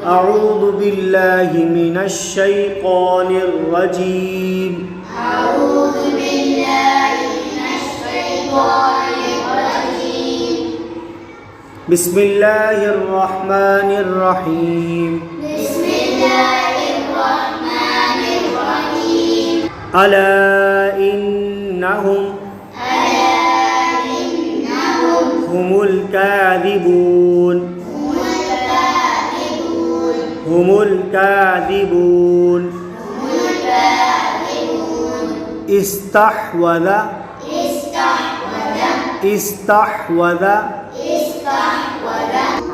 أعوذ بالله من الشيطان الرجيم. أعوذ بالله من الشيطان الرجيم. بسم الله الرحمن الرحيم. بسم الله الرحمن الرحيم. ألا إنهم هم الكاذبون. هم الكاذبون. استحوذ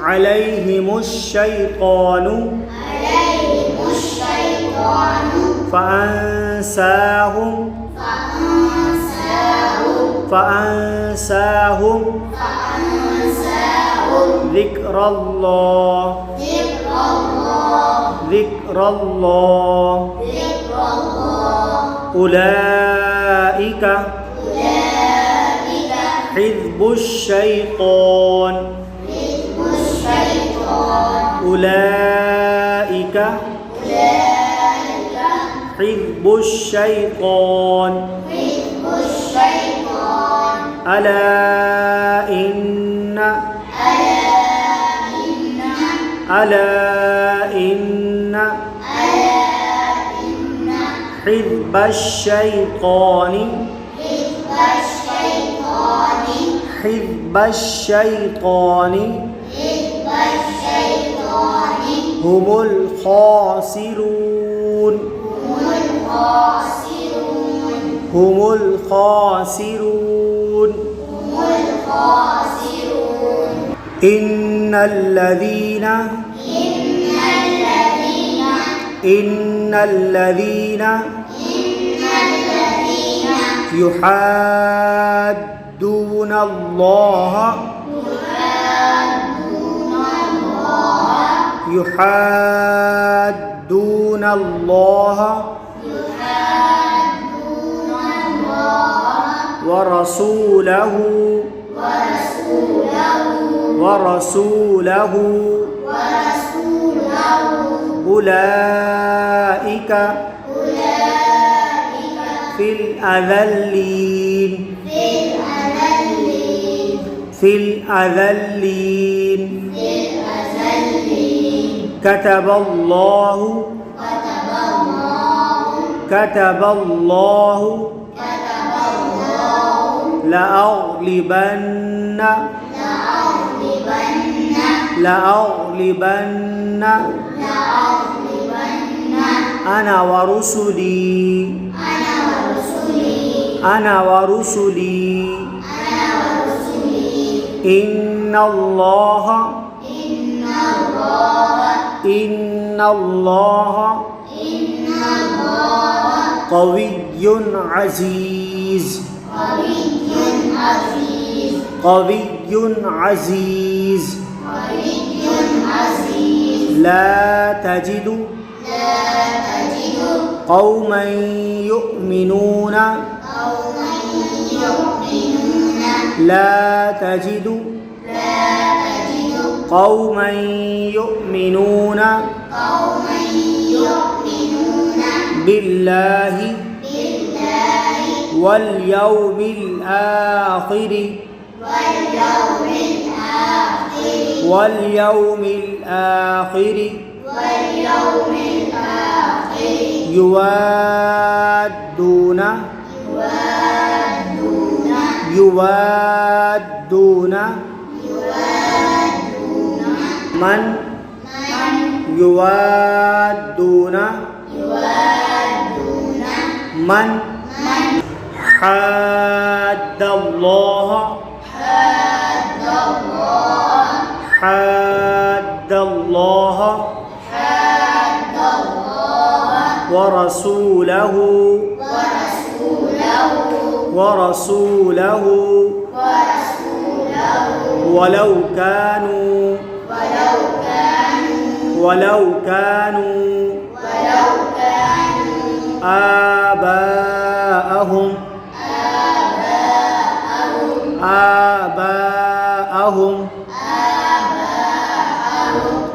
عليهم الشيطان فأنساهم ذكر الله. أولئك حزب الشيطان. أولئك حزب الشيطان. ألا إن حزب الشيطان هم الخاسرون. هم الخاسرون. إن الذين يحادون الله ورسوله أولئك في الأذلين. كتب الله لأغلبن أنا ورسلي. إن الله قوي عزيز. لا تجد قوما يؤمنون بالله واليوم الآخر يوادون من حاد الله ورسوله ولو كانوا آباءهم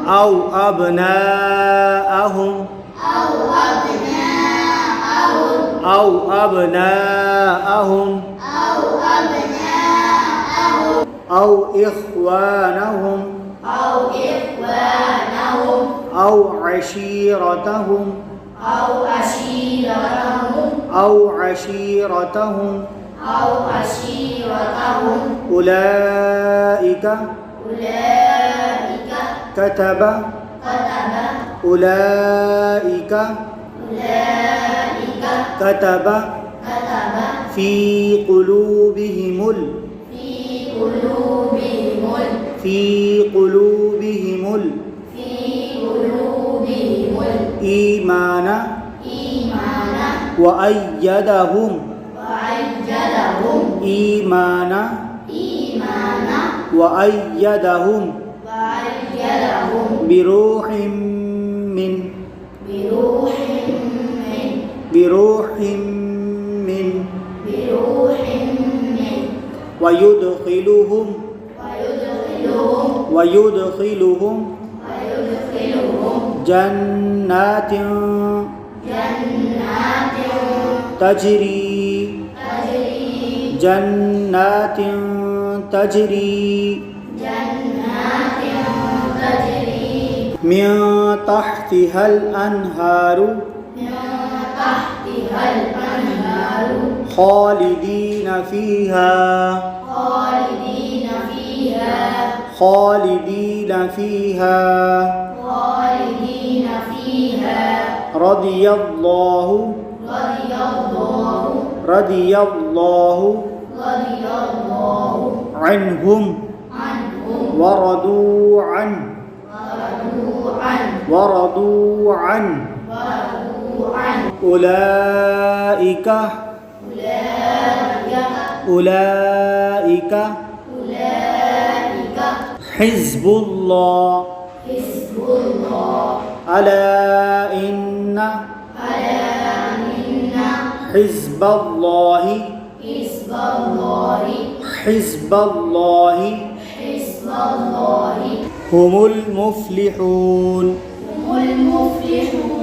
أو أبناءهم أو أبناءهم أو أبناءهم أو أبناءهم أو إخوانهم أو إخوانهم أو عشيرتهم أو عشيرتهم أو عشيرتهم أو عشيرتهم أولئك أولئك كتب كتب أولئك أولئك كتب كتب في قلوبهم في قلوبهم في قلوبهم في قلوبهم الإيمان إيمانا وأيدهم وأيدهم إيمانا إيمانا وأيدهم وأيدهم بروح من بروح من بروح من بروح من ويدخلهم ويدخلهم ويدخلهم ويدخلهم جنات جنات تجري تجري جنات تجري جنات تجري من تحتها الأنهار من تحتها الأنهار خالدين فيها خالدين فيها خالدين فيها خالدين فيها رضي الله رضي الله رضي الله رضي الله عنهم عنهم ورضوا عنه ورضوا عنه ورضوا عنه ورضوا عنه أولئك أولئك أولئك أولئك حزب الله حزب الله ألا إن ألا إن حزب الله حزب الله حزب الله حزب الله هم المفلحون هم المفلحون